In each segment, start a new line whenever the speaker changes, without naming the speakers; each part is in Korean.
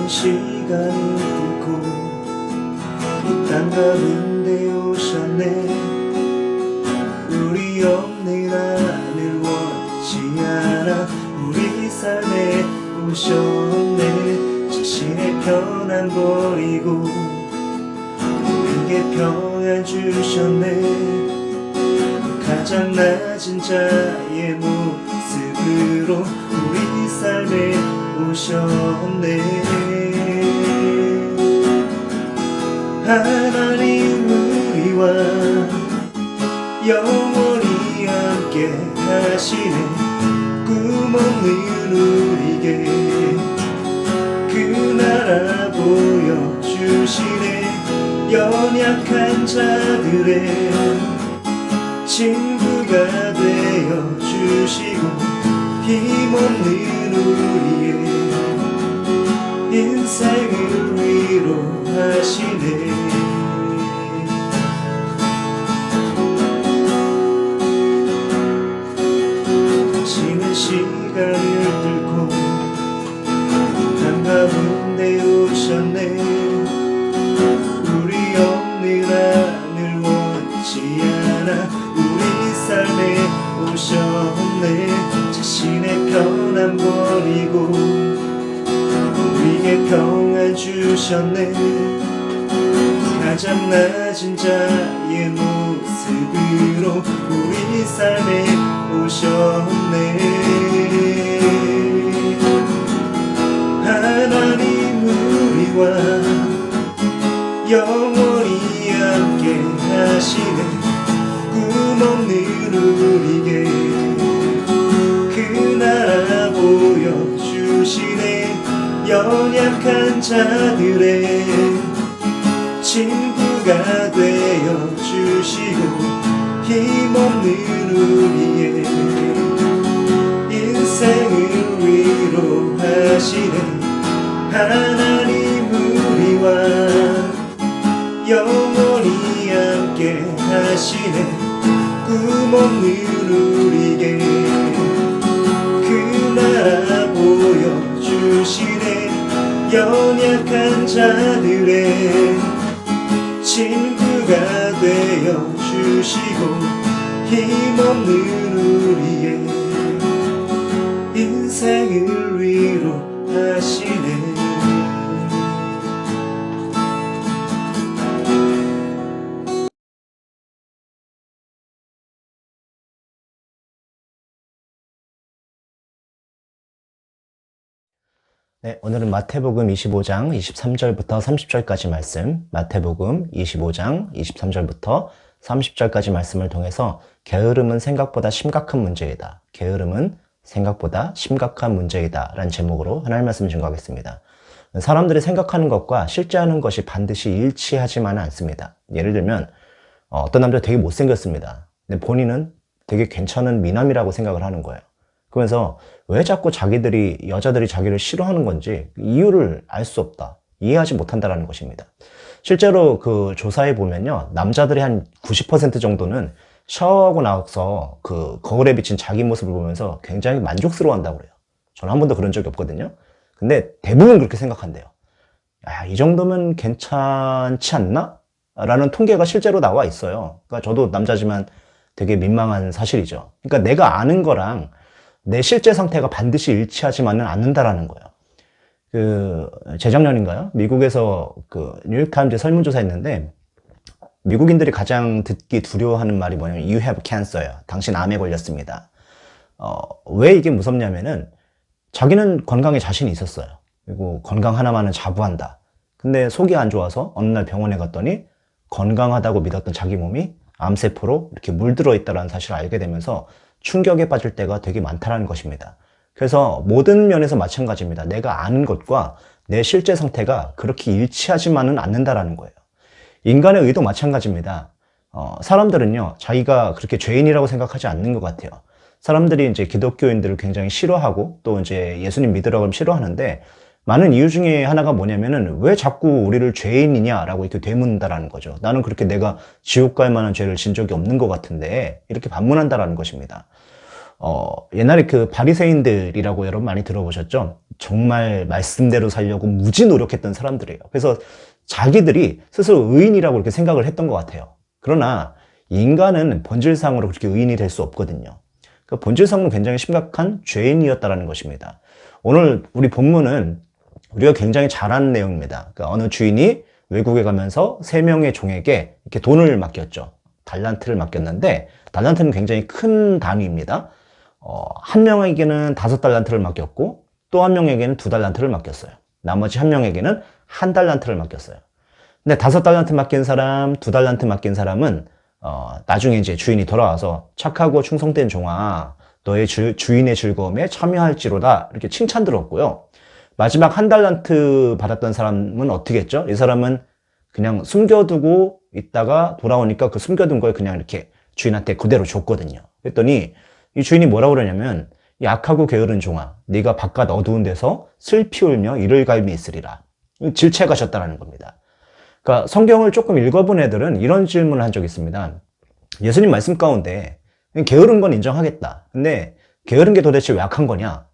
지난 시간을 뚫고 이 땅 가운데 오셨네. 우리 없는 하늘 원치 않아 우리 삶에 오셨네. 자신의 편안 버리고 우리에게 평안 주셨네. 가장 낮은 자의 모습으로 우리 삶에 오셨네. 하나님 우리와 영원히 함께 하시네. 꿈없는 우리에게 그 나라 보여주시네. 연약한 자들의 친구가 되어 주시고 힘없는 우리의 인생을 위로하시네. 지난 시간을 뚫고 땅 가운데 오셨네. 우리 없는 하늘 원치 않아 우리 삶에 오셨네. 자신의 편안 버리고 우리에게 평안 주셨네. 가장 낮은 자의 모습으로 우리 삶에 오셨네. 하나님 우리와 영원히 함께 하시네. 꿈없는 우리에게 그 나라 보여주시네. 연약한 자들의 친구가 되어 주시고 힘없는 우리의 인생을 위로하시네. 하나님 우리와 영원히 함께 하시네. 꿈없는 우리에게 그 나라 보여주시네. 연약한 자들의 친구가 되어 주시고 힘없는 우리의 인생을 위로하시네.
네, 오늘은 마태복음 25장 23절부터 30절까지 말씀, 마태복음 25장 23절부터 30절까지 말씀을 통해서 게으름은 생각보다 심각한 문제이다. 게으름은 생각보다 심각한 문제이다. 라는 제목으로 하나님 말씀 증거하겠습니다. 사람들이 생각하는 것과 실제 하는 것이 반드시 일치하지만은 않습니다. 예를 들면 어떤 남자가 되게 못생겼습니다. 근데 본인은 되게 괜찮은 미남이라고 생각을 하는 거예요. 그러면서 왜 자꾸 여자들이 자기를 싫어하는 건지 이유를 알 수 없다. 이해하지 못한다라는 것입니다. 실제로 그 조사해 보면요. 남자들의 한 90% 정도는 샤워하고 나와서 그 거울에 비친 자기 모습을 보면서 굉장히 만족스러워 한다고 그래요. 저는 한 번도 그런 적이 없거든요. 근데 대부분 그렇게 생각한대요. 야, 이 정도면 괜찮지 않나? 라는 통계가 실제로 나와 있어요. 그러니까 저도 남자지만 되게 민망한 사실이죠. 그러니까 내가 아는 거랑 내 실제 상태가 반드시 일치하지만은 않는다라는 거예요. 재작년인가요? 미국에서 뉴욕타임즈 설문조사 했는데, 미국인들이 가장 듣기 두려워하는 말이 뭐냐면, You have cancer예요. 당신 암에 걸렸습니다. 왜 이게 무섭냐면은, 자기는 건강에 자신이 있었어요. 그리고 건강 하나만은 자부한다. 근데 속이 안 좋아서 어느 날 병원에 갔더니, 건강하다고 믿었던 자기 몸이 암세포로 이렇게 물들어 있다는 사실을 알게 되면서, 충격에 빠질 때가 되게 많다는 것입니다. 그래서 모든 면에서 마찬가지입니다. 내가 아는 것과 내 실제 상태가 그렇게 일치하지만은 않는다라는 거예요. 인간의 의도 마찬가지입니다. 사람들은요, 자기가 그렇게 죄인이라고 생각하지 않는 것 같아요. 사람들이 이제 기독교인들을 굉장히 싫어하고 또 이제 예수님 믿으라고 하면 싫어하는데, 많은 이유 중에 하나가 뭐냐면은 왜 자꾸 우리를 죄인이냐라고 이렇게 되묻는다라는 거죠. 나는 그렇게 내가 지옥 갈 만한 죄를 진 적이 없는 것 같은데 이렇게 반문한다라는 것입니다. 옛날에 그 바리새인들이라고 여러분 많이 들어보셨죠? 정말 말씀대로 살려고 무지 노력했던 사람들이에요. 그래서 자기들이 스스로 의인이라고 이렇게 생각을 했던 것 같아요. 그러나 인간은 본질상으로 그렇게 의인이 될 수 없거든요. 그 본질상으로 굉장히 심각한 죄인이었다라는 것입니다. 오늘 우리 본문은 우리가 굉장히 잘 아는 내용입니다. 그러니까 어느 주인이 외국에 가면서 3명의 종에게 이렇게 돈을 맡겼죠. 달란트를 맡겼는데, 달란트는 굉장히 큰 단위입니다. 한 명에게는 5달란트를 맡겼고, 또 한 명에게는 2달란트를 맡겼어요. 나머지 한 명에게는 1달란트를 맡겼어요. 근데 5달란트 맡긴 사람, 2달란트 맡긴 사람은, 나중에 이제 주인이 돌아와서 착하고 충성된 종아, 너의 주인의 즐거움에 참여할지로다. 이렇게 칭찬 들었고요. 마지막 1달란트 받았던 사람은 어떻게 했죠? 이 사람은 그냥 숨겨두고 있다가 돌아오니까 그 숨겨둔 걸 그냥 이렇게 주인한테 그대로 줬거든요. 그랬더니 이 주인이 뭐라고 그러냐면, 약하고 게으른 종아, 네가 바깥 어두운 데서 슬피 울며 이를 갈미 있으리라. 질책하셨다는 겁니다. 그러니까 성경을 조금 읽어본 애들은 이런 질문을 한 적이 있습니다. 예수님 말씀 가운데 게으른 건 인정하겠다. 근데 게으른 게 도대체 왜 악한 거냐?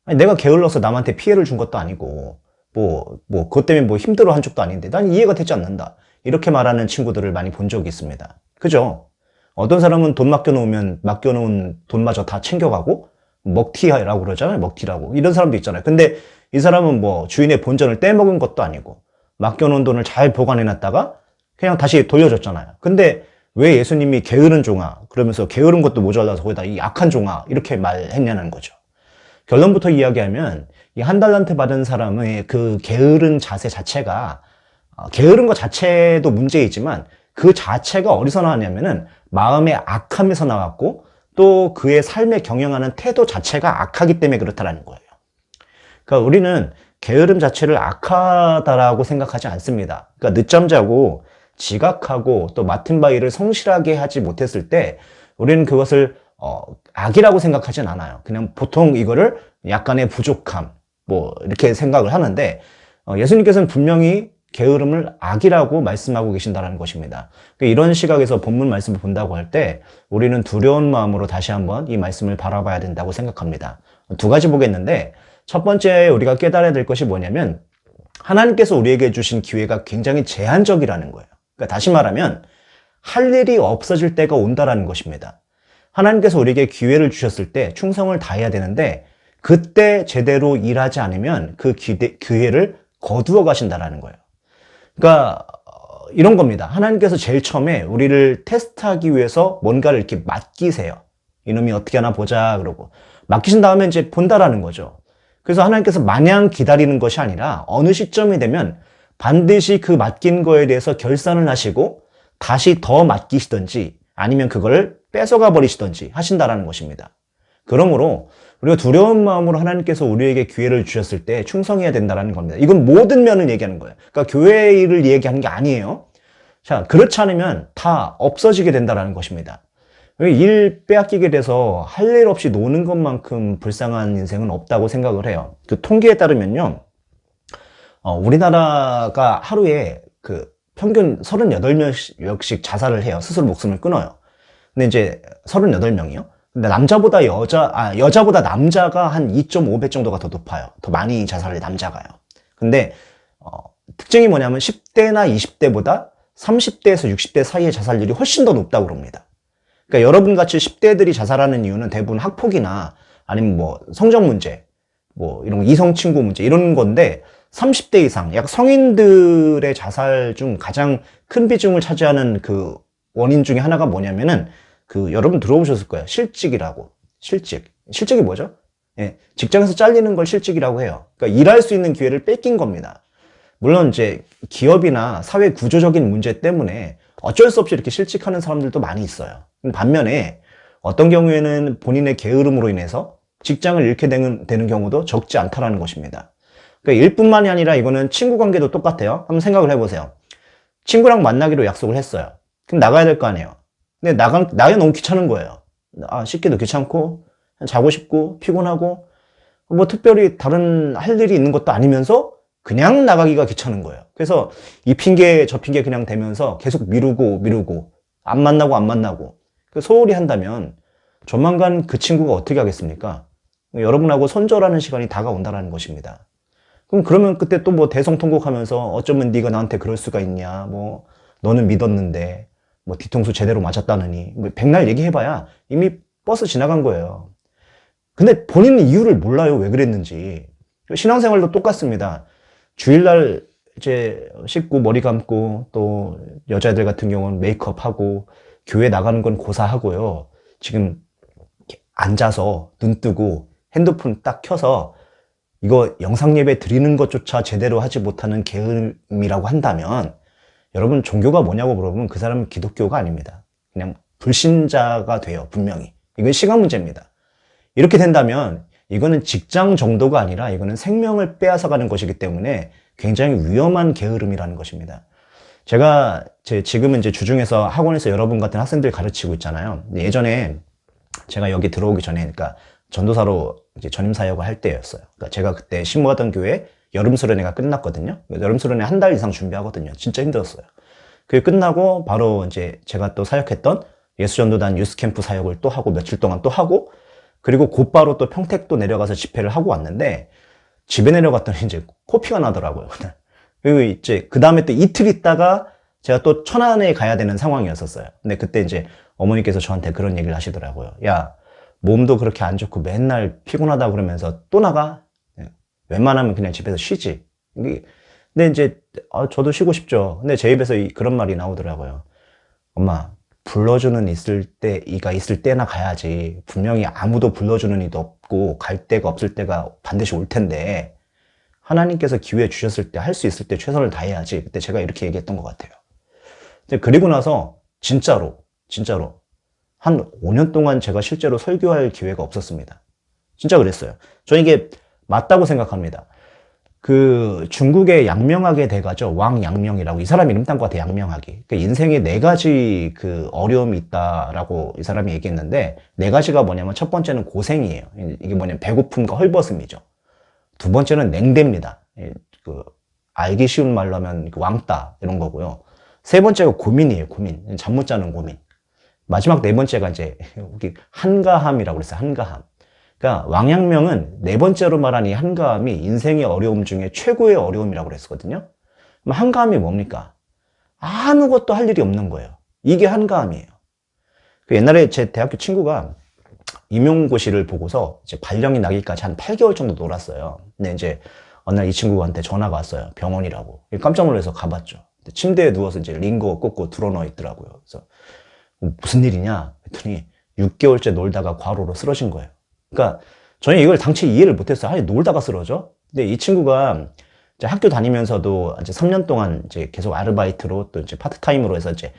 아니, 내가 게을러서 남한테 피해를 준 것도 아니고 그것 때문에 뭐 힘들어 한 적도 아닌데 난 이해가 되지 않는다. 이렇게 말하는 친구들을 많이 본 적이 있습니다. 그죠? 어떤 사람은 돈 맡겨놓은 돈마저 다 챙겨가고 먹튀라고 그러잖아요. 먹튀라고. 이런 사람도 있잖아요. 근데 이 사람은 뭐 주인의 본전을 떼먹은 것도 아니고 맡겨놓은 돈을 잘 보관해놨다가 그냥 다시 돌려줬잖아요. 근데 왜 예수님이 게으른 종아 그러면서 게으른 것도 모자라서 거기다 이 악한 종아 이렇게 말했냐는 거죠. 결론부터 이야기하면 이 1달란트 받은 사람의 그 게으른 자세 자체가 게으른 것 자체도 문제이지만 그 자체가 어디서 나왔냐면은 마음의 악함에서 나왔고 또 그의 삶에 경영하는 태도 자체가 악하기 때문에 그렇다는 거예요. 그러니까 우리는 게으름 자체를 악하다라고 생각하지 않습니다. 그러니까 늦잠 자고 지각하고 또 맡은 바 일을 성실하게 하지 못했을 때 우리는 그것을 악이라고 생각하진 않아요. 그냥 보통 이거를 약간의 부족함 뭐 이렇게 생각을 하는데 예수님께서는 분명히 게으름을 악이라고 말씀하고 계신다는 것입니다. 이런 시각에서 본문 말씀을 본다고 할 때 우리는 두려운 마음으로 다시 한번 이 말씀을 바라봐야 된다고 생각합니다. 2가지 보겠는데 첫 번째 우리가 깨달아야 될 것이 뭐냐면 하나님께서 우리에게 주신 기회가 굉장히 제한적이라는 거예요. 그러니까 다시 말하면 할 일이 없어질 때가 온다라는 것입니다. 하나님께서 우리에게 기회를 주셨을 때 충성을 다해야 되는데 그때 제대로 일하지 않으면 그 기회를 거두어 가신다라는 거예요. 그러니까 이런 겁니다. 하나님께서 제일 처음에 우리를 테스트하기 위해서 뭔가를 이렇게 맡기세요. 이놈이 어떻게 하나 보자 그러고 맡기신 다음에 이제 본다라는 거죠. 그래서 하나님께서 마냥 기다리는 것이 아니라 어느 시점이 되면 반드시 그 맡긴 거에 대해서 결산을 하시고 다시 더 맡기시든지 아니면 그걸 뺏어가 버리시든지 하신다라는 것입니다. 그러므로 우리가 두려운 마음으로 하나님께서 우리에게 기회를 주셨을 때 충성해야 된다는 겁니다. 이건 모든 면을 얘기하는 거예요. 그러니까 교회 일을 얘기하는 게 아니에요. 자, 그렇지 않으면 다 없어지게 된다는 것입니다. 일 빼앗기게 돼서 할 일 없이 노는 것만큼 불쌍한 인생은 없다고 생각을 해요. 그 통계에 따르면요. 우리나라가 하루에 그 평균 38명씩 자살을 해요. 스스로 목숨을 끊어요. 근데 이제 38명이요. 근데 여자보다 남자가 한 2.5배 정도가 더 높아요. 더 많이 자살을 해, 남자가요. 근데, 특징이 뭐냐면 10대나 20대보다 30대에서 60대 사이의 자살률이 훨씬 더 높다고 그럽니다. 그러니까 여러분 같이 10대들이 자살하는 이유는 대부분 학폭이나 아니면 뭐 성적 문제, 뭐 이런 이성 친구 문제 이런 건데 30대 이상, 약 성인들의 자살 중 가장 큰 비중을 차지하는 그 원인 중에 하나가 뭐냐면은 여러분 들어보셨을 거예요. 실직이라고. 실직이 뭐죠? 예, 직장에서 잘리는 걸 실직이라고 해요. 그러니까 일할 수 있는 기회를 뺏긴 겁니다. 물론 이제 기업이나 사회 구조적인 문제 때문에 어쩔 수 없이 이렇게 실직하는 사람들도 많이 있어요. 반면에 어떤 경우에는 본인의 게으름으로 인해서 직장을 잃게 되는 경우도 적지 않다라는 것입니다. 그러니까 일뿐만이 아니라 이거는 친구 관계도 똑같아요. 한번 생각을 해보세요. 친구랑 만나기로 약속을 했어요. 그럼 나가야 될 거 아니에요. 근데 나가 너무 귀찮은 거예요. 씻기도 귀찮고, 자고 싶고, 피곤하고, 뭐 특별히 다른 할 일이 있는 것도 아니면서 그냥 나가기가 귀찮은 거예요. 그래서 이 핑계, 저 핑계 그냥 대면서 계속 미루고, 안 만나고. 소홀히 한다면 조만간 그 친구가 어떻게 하겠습니까? 여러분하고 손절하는 시간이 다가온다는 것입니다. 그러면 그때 또 뭐 대성통곡하면서 어쩌면 네가 나한테 그럴 수가 있냐, 뭐 너는 믿었는데 뭐 뒤통수 제대로 맞았다느니 뭐 백날 얘기해봐야 이미 버스 지나간 거예요. 근데 본인은 이유를 몰라요. 왜 그랬는지. 신앙생활도 똑같습니다. 주일날 이제 씻고 머리 감고 또 여자애들 같은 경우는 메이크업하고 교회 나가는 건 고사하고요. 지금 앉아서 눈 뜨고 핸드폰 딱 켜서 이거 영상 예배 드리는 것조차 제대로 하지 못하는 게으름이라고 한다면 여러분 종교가 뭐냐고 물어보면 그 사람은 기독교가 아닙니다. 그냥 불신자가 돼요. 분명히. 이건 시간 문제입니다. 이렇게 된다면 이거는 직장 정도가 아니라 이거는 생명을 빼앗아가는 것이기 때문에 굉장히 위험한 게으름이라는 것입니다. 제가 지금은 이제 주중에서 학원에서 여러분 같은 학생들 가르치고 있잖아요. 예전에 제가 여기 들어오기 전에, 그러니까 전도사로 이제 전임 사역을 할 때였어요. 그러니까 제가 그때 신모하던 교회 여름 수련회가 끝났거든요. 여름 수련회 한 달 이상 준비하거든요. 진짜 힘들었어요. 그게 끝나고 바로 이제 제가 또 사역했던 예수전도단 유스캠프 사역을 또 하고 며칠 동안 또 하고 그리고 곧바로 또 평택도 내려가서 집회를 하고 왔는데 집에 내려갔더니 이제 코피가 나더라고요. 그리고 이제 그 다음에 또 이틀 있다가 제가 또 천안에 가야 되는 상황이었었어요. 근데 그때 이제 어머니께서 저한테 그런 얘기를 하시더라고요. 야, 몸도 그렇게 안 좋고 맨날 피곤하다 그러면서 또 나가? 웬만하면 그냥 집에서 쉬지. 근데 이제 저도 쉬고 싶죠. 근데 제 입에서 그런 말이 나오더라고요. 엄마, 불러주는 이가 있을 때나 가야지. 분명히 아무도 불러주는 이도 없고 갈 데가 없을 때가 반드시 올 텐데 하나님께서 기회 주셨을 때 할 수 있을 때 최선을 다해야지. 그때 제가 이렇게 얘기했던 것 같아요. 그리고 나서 진짜로 한 5년 동안 제가 실제로 설교할 기회가 없었습니다. 진짜 그랬어요. 저는 이게 맞다고 생각합니다. 그 중국의 양명하게 대가죠. 왕 양명이라고. 이 사람 이름 딴 것 같아요. 양명하기. 그러니까 인생에 4가지 그 어려움이 있다라고 이 사람이 얘기했는데 4가지가 뭐냐면 첫 번째는 고생이에요. 이게 뭐냐면 배고픔과 헐벗음이죠. 두 번째는 냉대입니다. 그 알기 쉬운 말로 하면 왕따 이런 거고요. 세 번째가 고민이에요. 고민. 잠 못 자는 고민. 마지막 4번째가 이제 한가함이라고 그랬어요. 한가함. 그러니까 왕양명은 4번째로 말한 이 한가함이 인생의 어려움 중에 최고의 어려움이라고 그랬거든요. 그럼 한가함이 뭡니까? 아무것도 할 일이 없는 거예요. 이게 한가함이에요. 옛날에 제 대학교 친구가 임용고시를 보고서 이제 발령이 나기까지 한 8개월 정도 놀았어요. 근데 이제 어느 날 이 친구한테 전화가 왔어요. 병원이라고. 깜짝 놀라서 가봤죠. 침대에 누워서 이제 링거 꽂고 드러누워 있더라고요. 그래서 무슨 일이냐 했더니 6개월째 놀다가 과로로 쓰러진 거예요. 그러니까 저는 이걸 당시 이해를 못했어요. 아니 놀다가 쓰러져? 근데 이 친구가 이제 학교 다니면서도 이제 3년 동안 이제 계속 아르바이트로 또 이제 파트타임으로 해서 이제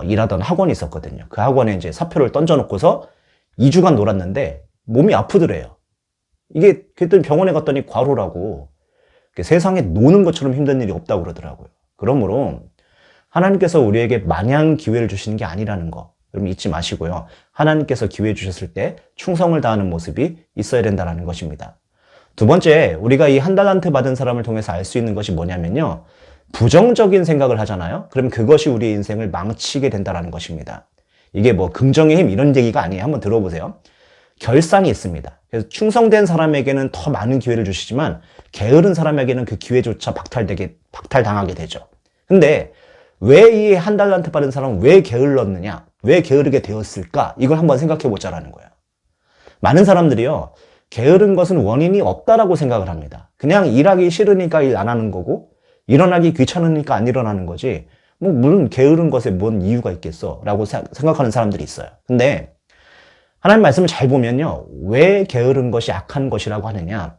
일하던 학원이 있었거든요. 그 학원에 이제 사표를 던져놓고서 2주간 놀았는데 몸이 아프더래요. 이게 그랬더니 병원에 갔더니 과로라고. 세상에 노는 것처럼 힘든 일이 없다고 그러더라고요. 그러므로 하나님께서 우리에게 마냥 기회를 주시는 게 아니라는 거 여러분 잊지 마시고요. 하나님께서 기회 주셨을 때 충성을 다하는 모습이 있어야 된다는 것입니다. 두 번째, 우리가 이 한 달란트 받은 사람을 통해서 알 수 있는 것이 뭐냐면요. 부정적인 생각을 하잖아요. 그럼 그것이 우리의 인생을 망치게 된다는 것입니다. 이게 뭐 긍정의 힘 이런 얘기가 아니에요. 한번 들어보세요. 결산이 있습니다. 그래서 충성된 사람에게는 더 많은 기회를 주시지만 게으른 사람에게는 그 기회조차 박탈당하게 되죠. 근데 왜 이 한 달란트 받은 사람은 왜 게을렀느냐? 왜 게으르게 되었을까? 이걸 한번 생각해 보자라는 거예요. 많은 사람들이요. 게으른 것은 원인이 없다라고 생각을 합니다. 그냥 일하기 싫으니까 일 안 하는 거고 일어나기 귀찮으니까 안 일어나는 거지 뭐 물론 게으른 것에 뭔 이유가 있겠어 라고 생각하는 사람들이 있어요. 근데 하나님 말씀을 잘 보면요. 왜 게으른 것이 악한 것이라고 하느냐?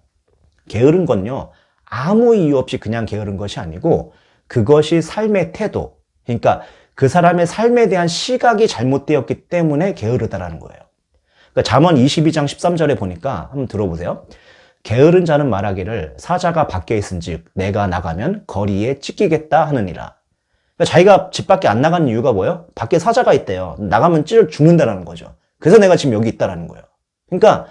게으른 건요. 아무 이유 없이 그냥 게으른 것이 아니고 그것이 삶의 태도, 그러니까 그 사람의 삶에 대한 시각이 잘못되었기 때문에 게으르다라는 거예요. 그러니까 잠언 22장 13절에 보니까 한번 들어보세요. 게으른 자는 말하기를 사자가 밖에 있은즉 내가 나가면 거리에 찢기겠다 하느니라. 그러니까 자기가 집 밖에 안 나가는 이유가 뭐예요? 밖에 사자가 있대요. 나가면 찢어 죽는다는 거죠. 그래서 내가 지금 여기 있다라는 거예요. 그러니까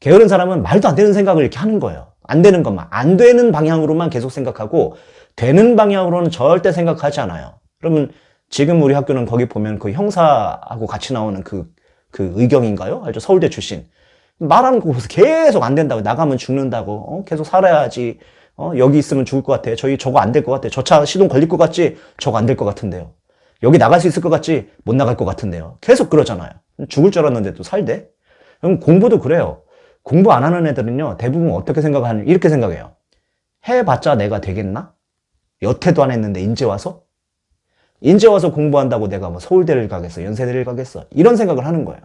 게으른 사람은 말도 안 되는 생각을 이렇게 하는 거예요. 안 되는 것만, 안 되는 방향으로만 계속 생각하고 되는 방향으로는 절대 생각하지 않아요. 그러면 지금 우리 학교는 거기 보면 그 형사하고 같이 나오는 그 그 의경인가요? 알죠? 서울대 출신. 말하는 거 보면서 계속 안 된다고, 나가면 죽는다고, 계속 살아야지, 여기 있으면 죽을 것 같아. 저희 저거 안 될 것 같아. 저 차 시동 걸릴 것 같지? 저거 안 될 것 같은데요. 여기 나갈 수 있을 것 같지? 못 나갈 것 같은데요. 계속 그러잖아요. 죽을 줄 알았는데 또 살대? 그럼 공부도 그래요. 공부 안 하는 애들은요, 대부분 어떻게 생각하는, 이렇게 생각해요. 해봤자 내가 되겠나? 여태도 안 했는데 인제 와서? 인제 와서 공부한다고 내가 뭐 서울대를 가겠어? 연세대를 가겠어? 이런 생각을 하는 거예요.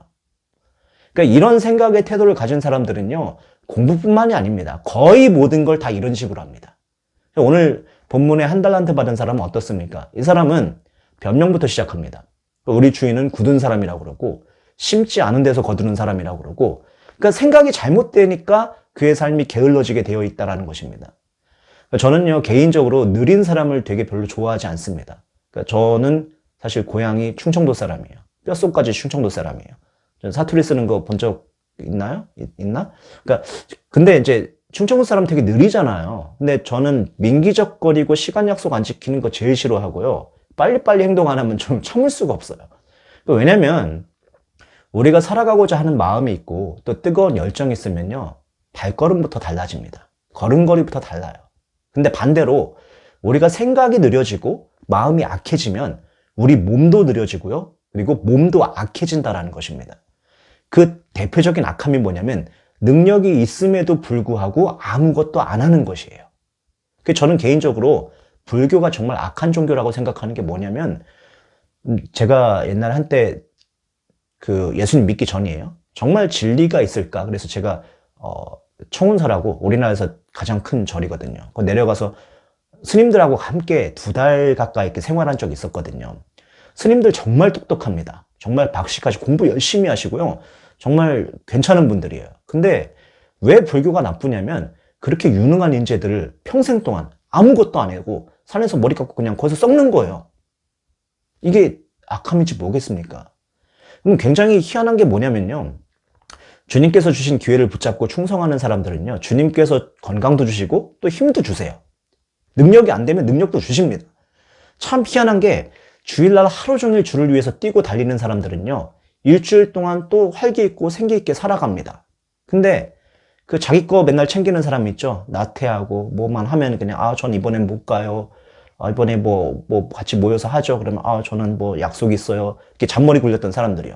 그러니까 이런 생각의 태도를 가진 사람들은요, 공부뿐만이 아닙니다. 거의 모든 걸 다 이런 식으로 합니다. 오늘 본문에 한 달란트 받은 사람은 어떻습니까? 이 사람은 변명부터 시작합니다. 우리 주인은 굳은 사람이라고 그러고, 심지 않은 데서 거두는 사람이라고 그러고, 그러니까 생각이 잘못되니까 그의 삶이 게을러지게 되어 있다는 것입니다. 저는요, 개인적으로 느린 사람을 되게 별로 좋아하지 않습니다. 그러니까 저는 사실 고향이 충청도 사람이에요. 뼛속까지 충청도 사람이에요. 사투리 쓰는 거 본 적 있나요? 있나? 그러니까 근데 이제 충청도 사람 되게 느리잖아요. 근데 저는 민기적거리고 시간 약속 안 지키는 거 제일 싫어하고요. 빨리빨리 행동 안 하면 좀 참을 수가 없어요. 왜냐면 우리가 살아가고자 하는 마음이 있고 또 뜨거운 열정이 있으면요, 발걸음부터 달라집니다. 걸음걸이부터 달라요. 근데 반대로 우리가 생각이 느려지고 마음이 악해지면 우리 몸도 느려지고요, 그리고 몸도 악해진다라는 것입니다. 그 대표적인 악함이 뭐냐면 능력이 있음에도 불구하고 아무것도 안 하는 것이에요. 저는 개인적으로 불교가 정말 악한 종교라고 생각하는 게 뭐냐면, 제가 옛날 한때 그 예수님 믿기 전이에요. 정말 진리가 있을까? 그래서 제가 청운사라고 우리나라에서 가장 큰 절이거든요. 거기 내려가서 스님들하고 함께 2달 가까이 이렇게 생활한 적이 있었거든요. 스님들 정말 똑똑합니다. 정말 박식까지 공부 열심히 하시고요. 정말 괜찮은 분들이에요. 근데 왜 불교가 나쁘냐면 그렇게 유능한 인재들을 평생 동안 아무것도 안 하고 산에서 머리 깎고 그냥 거기서 썩는 거예요. 이게 악함인지 뭐겠습니까? 그럼 굉장히 희한한 게 뭐냐면요, 주님께서 주신 기회를 붙잡고 충성하는 사람들은요, 주님께서 건강도 주시고 또 힘도 주세요. 능력이 안 되면 능력도 주십니다. 참 희한한 게 주일날 하루 종일 주를 위해서 뛰고 달리는 사람들은요, 일주일 동안 또 활기 있고 생기 있게 살아갑니다. 근데 그 자기 거 맨날 챙기는 사람 있죠? 나태하고 뭐만 하면 그냥 전 이번엔 못 가요. 이번에 뭐 같이 모여서 하죠. 그러면 저는 뭐 약속 있어요. 이렇게 잔머리 굴렸던 사람들이요.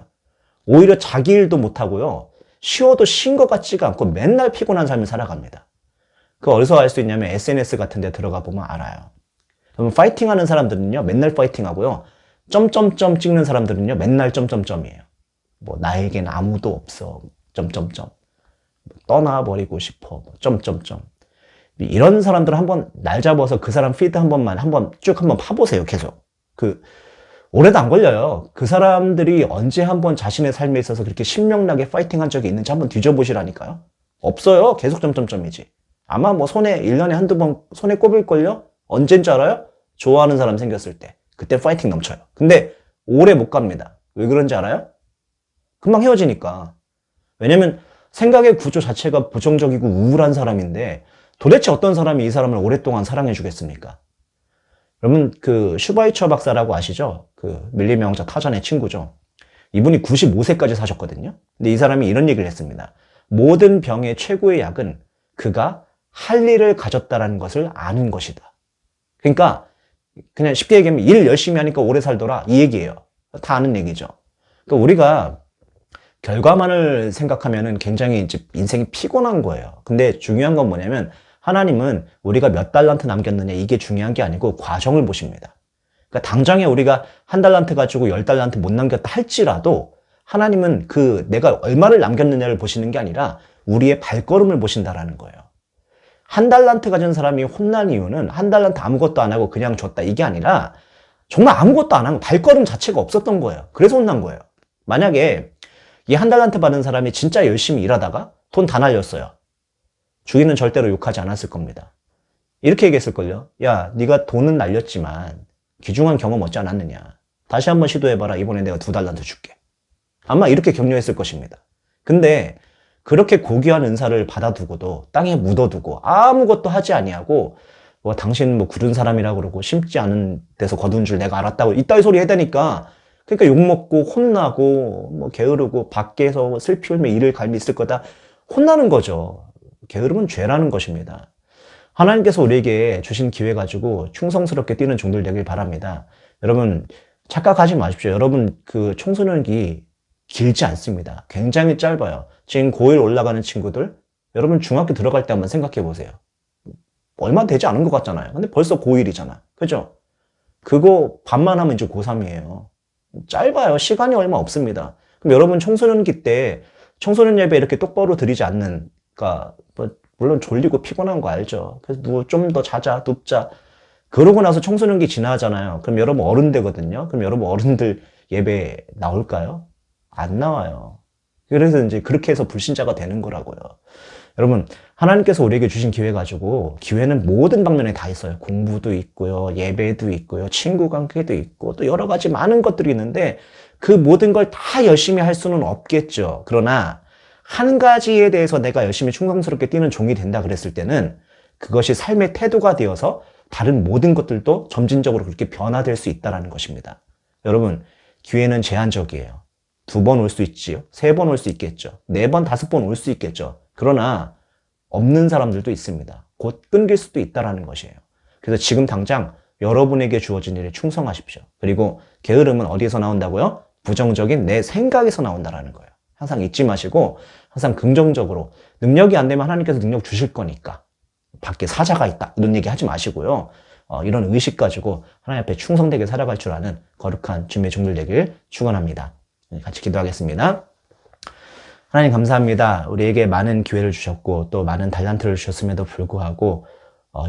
오히려 자기 일도 못 하고요, 쉬어도 쉰 것 같지가 않고 맨날 피곤한 삶을 살아갑니다. 그 어디서 알 수 있냐면 SNS 같은 데 들어가 보면 알아요. 그러면 파이팅 하는 사람들은요, 맨날 파이팅 하고요, 점점점 찍는 사람들은요, 맨날 점점점이에요. 뭐 나에겐 아무도 없어. 점점점. 떠나버리고 싶어. 점점점. 이런 사람들 한번 날 잡아서 그 사람 피드 한번 쭉 파보세요. 계속. 오래도 안 걸려요. 그 사람들이 언제 한번 자신의 삶에 있어서 그렇게 신명나게 파이팅 한 적이 있는지 한번 뒤져보시라니까요. 없어요. 계속 점점점이지. 아마 뭐 1년에 한두 번 손에 꼽을걸요? 언젠 줄 알아요? 좋아하는 사람 생겼을 때. 그때 파이팅 넘쳐요. 근데 오래 못 갑니다. 왜 그런지 알아요? 금방 헤어지니까. 왜냐면 생각의 구조 자체가 부정적이고 우울한 사람인데 도대체 어떤 사람이 이 사람을 오랫동안 사랑해 주겠습니까? 여러분, 슈바이처 박사라고 아시죠? 밀리 명작 타잔의 친구죠. 이분이 95세까지 사셨거든요. 근데 이 사람이 이런 얘기를 했습니다. 모든 병의 최고의 약은 그가 할 일을 가졌다라는 것을 아는 것이다. 그러니까 그냥 쉽게 얘기하면 일 열심히 하니까 오래 살더라, 이 얘기예요. 다 아는 얘기죠. 그러니까 우리가 결과만을 생각하면은 굉장히 이제 인생이 피곤한 거예요. 근데 중요한 건 뭐냐면 하나님은 우리가 몇 달란트 남겼느냐, 이게 중요한 게 아니고 과정을 보십니다. 그러니까 당장에 우리가 1달란트 가지고 10달란트 못 남겼다 할지라도 하나님은 내가 얼마를 남겼느냐를 보시는 게 아니라 우리의 발걸음을 보신다라는 거예요. 1달란트 가진 사람이 혼난 이유는 1달란트 아무것도 안 하고 그냥 줬다, 이게 아니라 정말 아무것도 안 한 발걸음 자체가 없었던 거예요. 그래서 혼난 거예요. 만약에 이 1달란트 받은 사람이 진짜 열심히 일하다가 돈 다 날렸어요. 주인은 절대로 욕하지 않았을 겁니다. 이렇게 얘기했을걸요. 야, 네가 돈은 날렸지만 귀중한 경험 얻지 않았느냐. 다시 한번 시도해봐라. 이번에 내가 2달란트 줄게. 아마 이렇게 격려했을 것입니다. 근데 그렇게 고귀한 은사를 받아두고도 땅에 묻어두고 아무것도 하지 아니하고 당신 굳은 사람이라고 그러고 심지 않은 데서 거둔 줄 내가 알았다고 이따위 소리 해대니까 그러니까 욕먹고 혼나고 뭐 게으르고 밖에서 슬피 울며 이를 갈미 있을 거다 혼나는 거죠. 게으름은 죄라는 것입니다. 하나님께서 우리에게 주신 기회 가지고 충성스럽게 뛰는 종들 되길 바랍니다. 여러분 착각하지 마십시오. 여러분 그 청소년기 길지 않습니다. 굉장히 짧아요. 지금 고1 올라가는 친구들 여러분 중학교 들어갈 때 한번 생각해 보세요. 얼마 되지 않은 것 같잖아요. 근데 벌써 고1이잖아. 그죠? 그거 반만 하면 이제 고3이에요. 짧아요. 시간이 얼마 없습니다. 그럼 여러분 청소년기 때 청소년 예배 이렇게 똑바로 드리지 않는, 그러니까 뭐 물론 졸리고 피곤한 거 알죠. 그래서 누워 좀 더 자자, 눕자. 그러고 나서 청소년기 지나잖아요. 그럼 여러분 어른 되거든요. 그럼 여러분 어른들 예배 나올까요? 안 나와요. 그래서 이제 그렇게 해서 불신자가 되는 거라고요. 여러분, 하나님께서 우리에게 주신 기회 가지고 기회는 모든 방면에 다 있어요. 공부도 있고요, 예배도 있고요, 친구 관계도 있고 또 여러 가지 많은 것들이 있는데 그 모든 걸 다 열심히 할 수는 없겠죠. 그러나 한 가지에 대해서 내가 열심히 충성스럽게 뛰는 종이 된다 그랬을 때는 그것이 삶의 태도가 되어서 다른 모든 것들도 점진적으로 그렇게 변화될 수 있다는 것입니다. 여러분, 기회는 제한적이에요. 2번 올 수 있지요. 3번 올 수 있겠죠. 4번, 5번 올 수 있겠죠. 그러나 없는 사람들도 있습니다. 곧 끊길 수도 있다는 것이에요. 그래서 지금 당장 여러분에게 주어진 일에 충성하십시오. 그리고 게으름은 어디에서 나온다고요? 부정적인 내 생각에서 나온다는 거예요. 항상 잊지 마시고 항상 긍정적으로 능력이 안 되면 하나님께서 능력 주실 거니까 밖에 사자가 있다 이런 얘기 하지 마시고요. 이런 의식 가지고 하나님 앞에 충성되게 살아갈 줄 아는 거룩한 주님의 종들 되길 축원합니다. 같이 기도하겠습니다. 하나님 감사합니다. 우리에게 많은 기회를 주셨고 또 많은 달란트를 주셨음에도 불구하고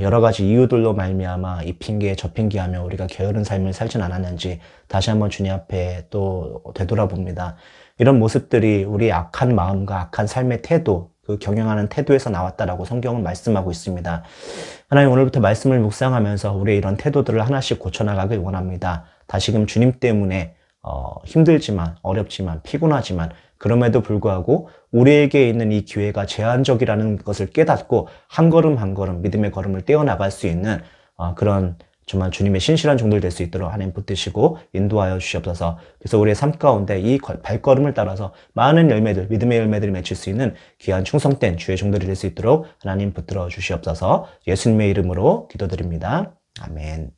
여러 가지 이유들로 말미암아 이 핑계 저 핑계하며 우리가 게으른 삶을 살진 않았는지 다시 한번 주님 앞에 또 되돌아봅니다. 이런 모습들이 우리의 악한 마음과 악한 삶의 태도, 그 경영하는 태도에서 나왔다라고 성경은 말씀하고 있습니다. 하나님 오늘부터 말씀을 묵상하면서 우리의 이런 태도들을 하나씩 고쳐나가길 원합니다. 다시금 주님 때문에 힘들지만 어렵지만 피곤하지만 그럼에도 불구하고 우리에게 있는 이 기회가 제한적이라는 것을 깨닫고 한 걸음 한 걸음 믿음의 걸음을 떼어나갈 수 있는 그런 정말 주님의 신실한 종들 될 수 있도록 하나님 붙드시고 인도하여 주시옵소서. 그래서 우리의 삶 가운데 이 발걸음을 따라서 많은 열매들, 믿음의 열매들을 맺힐 수 있는 귀한 충성된 주의 종들이 될 수 있도록 하나님 붙들어 주시옵소서. 예수님의 이름으로 기도드립니다. 아멘.